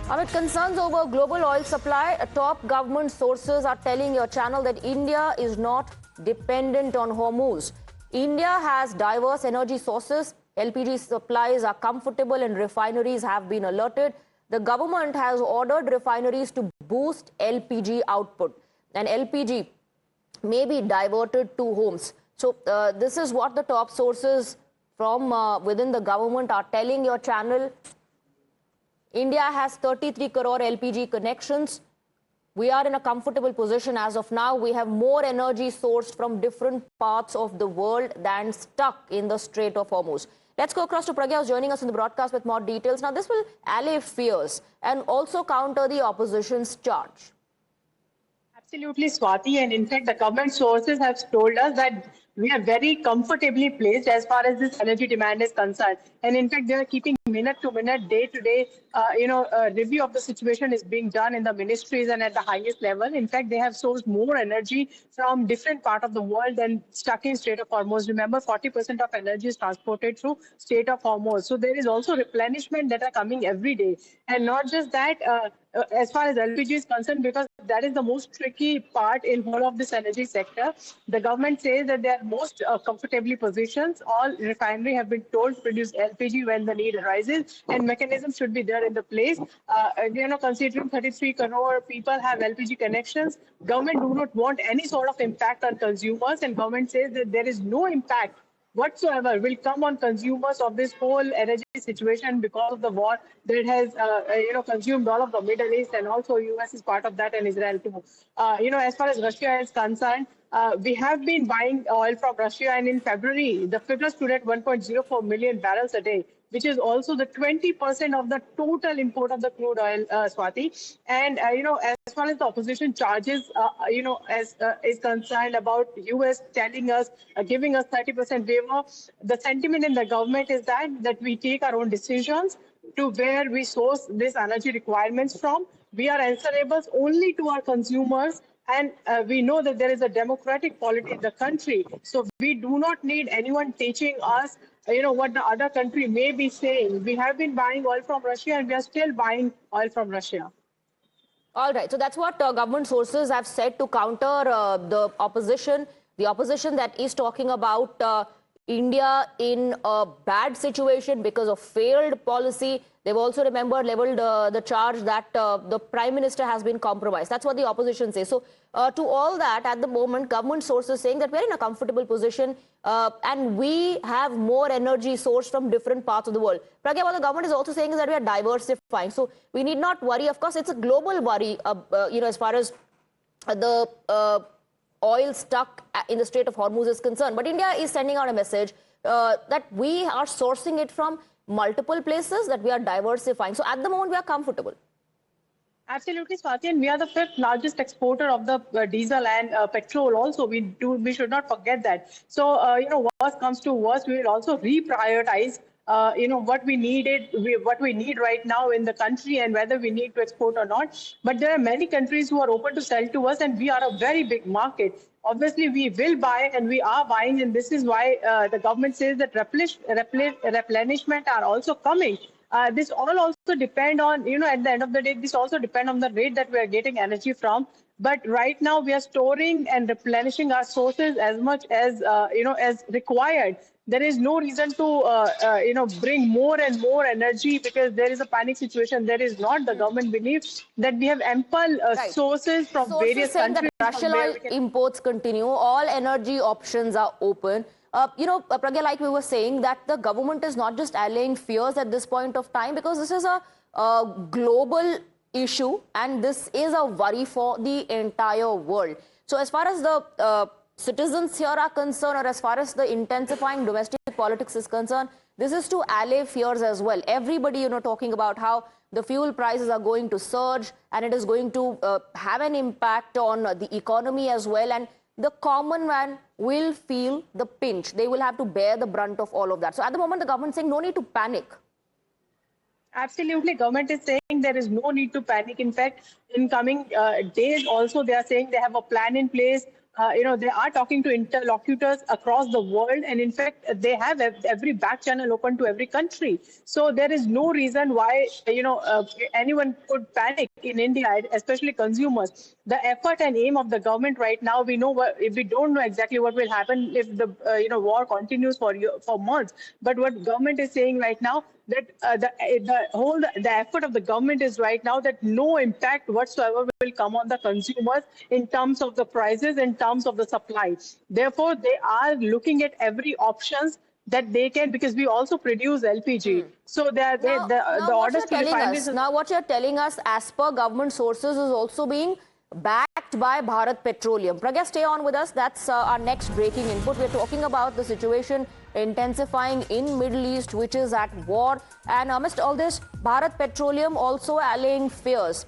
Amid concerns over global oil supply, top government sources are telling your channel that India is not dependent on Hormuz. India has diverse energy sources. LPG supplies are comfortable and refineries have been alerted. The government has ordered refineries to boost LPG output, and LPG may be diverted to homes. So this is what the top sources from within the government are telling your channel. India has 33 crore LPG connections. We are in a comfortable position as of now. We have more energy sourced from different parts of the world than stuck in the Strait of Hormuz. Let's go across to Pragya, who's joining us in the broadcast with more details. Now, this will allay fears and also counter the opposition's charge. Absolutely, Swati. And in fact, the government sources have told us that we are very comfortably placed as far as this energy demand is concerned. And in fact, they are keeping minute to minute, day to day, review of the situation is being done in the ministries and at the highest level. In fact, they have sourced more energy from different part of the world than stuck in Strait of Hormuz. Remember, 40% of energy is transported through Strait of Hormuz. So there is also replenishment that are coming every day. And not just that, as far as LPG is concerned, because that is the most tricky part in whole of this energy sector. The government says that they are most comfortably positioned. All refinery have been told to produce LPG when the need arises, and mechanisms should be there in the place. Considering 33 crore people have LPG connections, government do not want any sort of impact on consumers, and government says that there is no impact whatsoever will come on consumers of this whole energy situation because of the war that has, consumed all of the Middle East, and also US is part of that, and Israel too. As far as Russia is concerned, we have been buying oil from Russia, and in February, the figure stood at 1.04 million barrels a day, which is also the 20% of the total import of the crude oil, Swati. And, as far as the opposition charges, is concerned about US telling us, giving us 30% waiver, the sentiment in the government is that we take our own decisions to where we source this energy requirements from. We are answerable only to our consumers, and we know that there is a democratic polity in the country. So we do not need anyone teaching us, what the other country may be saying. We have been buying oil from Russia, and we are still buying oil from Russia. All right. So that's what government sources have said to counter the opposition. The opposition that is talking about India in a bad situation because of failed policy. They've also, leveled the charge that the Prime Minister has been compromised. That's what the opposition says. So to all that, at the moment, government sources saying that we're in a comfortable position and we have more energy sourced from different parts of the world. Pragya, what the government is also saying is that we are diversifying. So we need not worry. Of course, it's a global worry, as far as the oil stuck in the Strait of Hormuz is concerned. But India is sending out a message that we are sourcing it from multiple places, that we are diversifying. So at the moment, we are comfortable. Absolutely, Swati, and we are the fifth largest exporter of the diesel and petrol. Also, we should not forget that. So, worst comes to worst, we will also reprioritize. What we need right now in the country, and whether we need to export or not. But there are many countries who are open to sell to us, and we are a very big market. Obviously, we will buy, and we are buying, and this is why the government says that replenishment are also coming. This all also depend on, at the end of the day, this also depend on the rate that we are getting energy from. But right now, we are storing and replenishing our sources as much as, as required. There is no reason to, bring more and more energy because there is a panic situation. There is not. The government believes that we have ample sources from various countries. That Russian oil imports continue. All energy options are open. Pragya, like we were saying, that the government is not just allaying fears at this point of time, because this is a global issue and this is a worry for the entire world. So as far as the citizens here are concerned, or as far as the intensifying domestic politics is concerned, this is to allay fears as well. Everybody, talking about how the fuel prices are going to surge and it is going to have an impact on the economy as well. And the common man will feel the pinch. They will have to bear the brunt of all of that. So at the moment, the government is saying no need to panic. Absolutely. Government is saying there is no need to panic. In fact, in coming days also, they are saying they have a plan in place they are talking to interlocutors across the world, and in fact, they have every back channel open to every country. So there is no reason why, anyone could panic in India, especially consumers. The effort and aim of the government right now, we know if we don't know exactly what will happen if the war continues for months. But what government is saying right now, that the effort of the government is right now that no impact whatsoever will come on the consumers in terms of the prices, in terms of the supply. Therefore, they are looking at every options that they can, because we also produce LPG. So the What orders you're to telling refineries. us, now what you're telling us, as per government sources, is also being backed by Bharat Petroleum. Pragya, stay on with us. That's our next breaking input. We're talking about the situation intensifying in Middle East, which is at war. And amidst all this, Bharat Petroleum also allaying fears.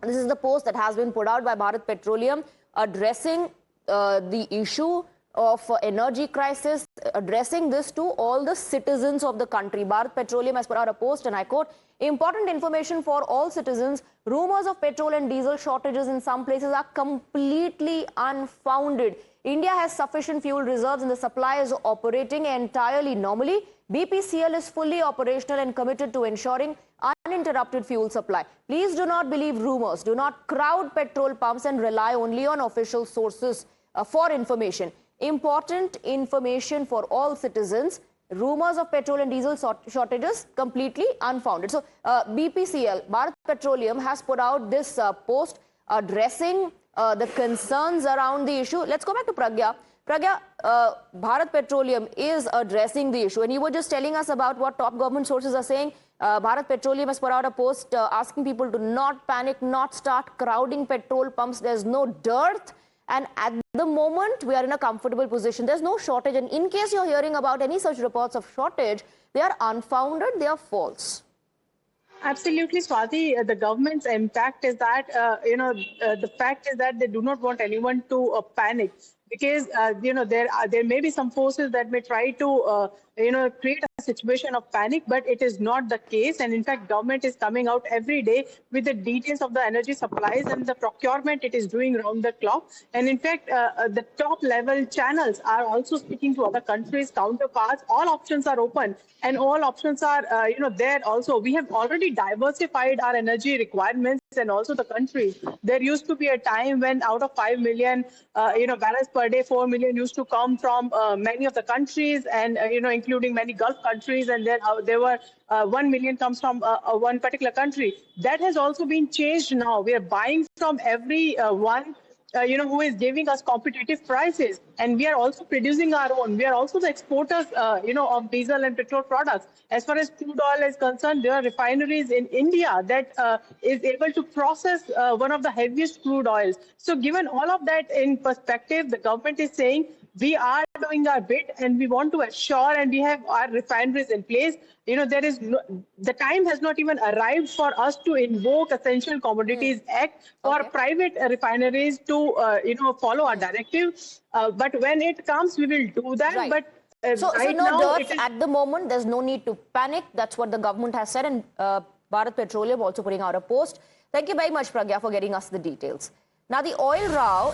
This is the post that has been put out by Bharat Petroleum addressing the issue of energy crisis, addressing this to all the citizens of the country. Bharat Petroleum has put out a post, and I quote, important information for all citizens. Rumors of petrol and diesel shortages in some places are completely unfounded. India has sufficient fuel reserves and the supply is operating entirely normally. BPCL is fully operational and committed to ensuring uninterrupted fuel supply. Please do not believe rumors. Do not crowd petrol pumps and rely only on official sources for information. Important information for all citizens. Rumors of petrol and diesel shortages completely unfounded. So BPCL, Bharat Petroleum, has put out this post addressing the concerns around the issue. Let's go back to Pragya. Pragya, Bharat Petroleum is addressing the issue, and you were just telling us about what top government sources are saying. Bharat Petroleum has put out a post asking people to not panic, not start crowding petrol pumps. There's no dearth. And at the moment, we are in a comfortable position. There's no shortage. And in case you're hearing about any such reports of shortage, they are unfounded, they are false. Absolutely, Swati. The government's impact is that, the fact is that they do not want anyone to panic, because, there may be some forces that may try to, create a situation of panic, but it is not the case. And in fact, government is coming out every day with the details of the energy supplies and the procurement it is doing round the clock. And in fact, the top level channels are also speaking to other countries' counterparts. All options are open, and all options are, there also. We have already diversified our energy requirements and also the countries. There used to be a time when out of 5 million, barrels per day, 4 million used to come from many of the countries, and, including many Gulf countries, and then there were 1 million comes from one particular country. That has also been changed now. We are buying from every one who is giving us competitive prices, and we are also producing our own. We are also the exporters, of diesel and petrol products. As far as crude oil is concerned, there are refineries in India that is able to process one of the heaviest crude oils. So given all of that in perspective, the government is saying we are doing our bit, and we want to assure, and we have our refineries in place. There is the time has not even arrived for us to invoke Essential Commodities Act for private refineries to, follow our directive. But when it comes, we will do that. Right. But so right no now, dearth at the moment. There's no need to panic. That's what the government has said, and Bharat Petroleum also putting out a post. Thank you very much, Pragya, for getting us the details. Now, the oil row